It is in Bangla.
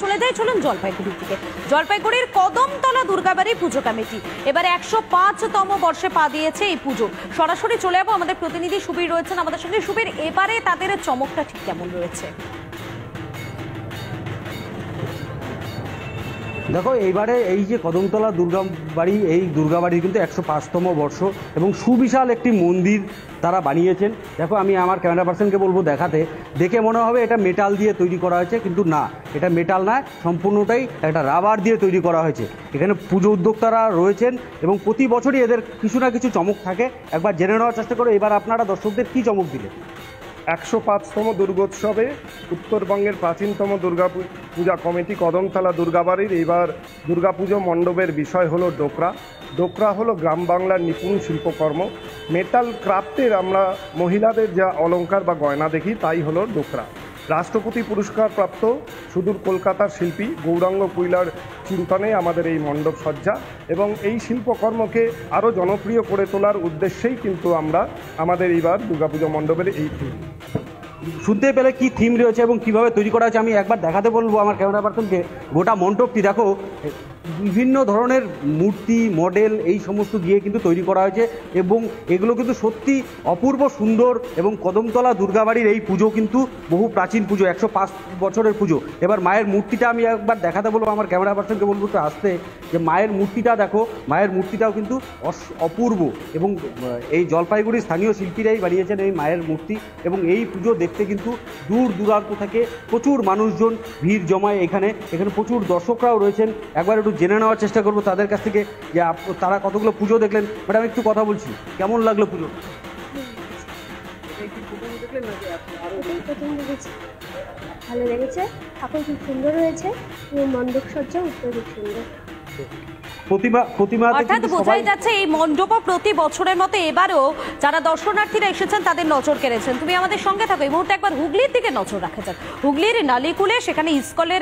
চলে যাই চলুন জলপাইগুড়ির দিকে। জলপাইগুড়ির কদমতলা দুর্গাবাড়ি পুজো কমিটি এবার 105তম বর্ষে পা দিয়েছে এই পুজো। সরাসরি চলে যাবো, আমাদের প্রতিনিধি সুবীর রয়েছেন আমাদের সঙ্গে। সুবীর, এবারে তাদের চমকটা ঠিক কেমন রয়েছে? দেখো, এইবারে এই যে কদমতলা দুর্গাবাড়ি, এই দুর্গাবাড়ির কিন্তু 105তম বর্ষ এবং সুবিশাল একটি মন্দির তারা বানিয়েছেন। দেখো, আমি আমার ক্যামেরা পার্সনকে বলবো দেখাতে, দেখে মনে হবে এটা মেটাল দিয়ে তৈরি করা হয়েছে, কিন্তু না, এটা মেটাল নয়, সম্পূর্ণটাই একটা রাবার দিয়ে তৈরি করা হয়েছে। এখানে পুজো উদ্যোক্তারা রয়েছেন এবং প্রতি বছরই এদের কিছু না কিছু চমক থাকে। একবার জেনে নেওয়ার চেষ্টা করো, এবার আপনারা দর্শকদের কী চমক দিলে। 105তম দুর্গোৎসবে উত্তরবঙ্গের প্রাচীনতম পূজা কমিটি কদমতলা দুর্গাবাড়ির এইবার দুর্গাপুজো মণ্ডপের বিষয় হলো ডোকরা। ডোকরা হলো গ্রাম বাংলার নিপুণ শিল্পকর্ম। মেটাল ক্রাফটের আমরা মহিলাদের যা অলংকার বা গয়না দেখি তাই হলো ডোকরা। রাষ্ট্রপতি পুরস্কারপ্রাপ্ত সুদূর কলকাতার শিল্পী গৌরাঙ্গ কুইলার চিন্তনে আমাদের এই মণ্ডপ সজ্জা এবং এই শিল্পকর্মকে আরও জনপ্রিয় করে তোলার উদ্দেশ্যেই কিন্তু আমরা আমাদের এইবার দুর্গাপুজো মণ্ডপের এই থিম। শুনতে পেলে কি থিম রয়েছে এবং কিভাবে তৈরি করা হয়েছে আমি একবার দেখাতে বলবো আমার ক্যামেরা পার্সনকে। গোটা মণ্ডপটি দেখো, বিভিন্ন ধরনের মূর্তি, মডেল এই সমস্ত দিয়ে কিন্তু তৈরি করা হয়েছে এবং এগুলো কিন্তু সত্যি অপূর্ব সুন্দর। এবং কদমতলা দুর্গাবাড়ির এই পুজো কিন্তু বহু প্রাচীন পুজো, 105 বছরের পুজো। এবার মায়ের মূর্তিটা আমি একবার দেখাতে বলবো আমার ক্যামেরা পার্সনকে, বলবো তো আসতে, যে মায়ের মূর্তিটা দেখো, মায়ের মূর্তিটাও কিন্তু অপূর্ব এবং এই জলপাইগুড়ির স্থানীয় শিল্পীরাই বানিয়েছেন এই মায়ের মূর্তি। এবং এই পুজো দেখতে কিন্তু দূর দূরান্ত থেকে প্রচুর মানুষজন ভিড় জমায় এখানে। এখানে প্রচুর দর্শকরাও রয়েছেন। একবার একটু জেনে নেওয়ার চেষ্টা করবো তাদের কাছ থেকে যে তারা কতগুলো পুজো দেখলেন। ম্যাডাম, একটু কথা বলছি, কেমন লাগলো পুজো? প্রথম দেখেছি, ভালো লেগেছে। ঠাকুর খুব সুন্দর হয়েছে এবং মণ্ডপ সজ্জা উত্তর খুব সুন্দর। অর্থাৎ বোঝাই যাচ্ছে এই মণ্ডপ প্রতি বছরের মতো এবারও যারা দর্শনার্থীরা এসেছেন তাদের নজর কেড়েছেন। তুমি আমাদের সঙ্গে থাকো, এই মুহূর্তে একবার হুগলির দিকে নজর রাখা যাক। হুগলির নালিকুলে সেখানে ইস্কনের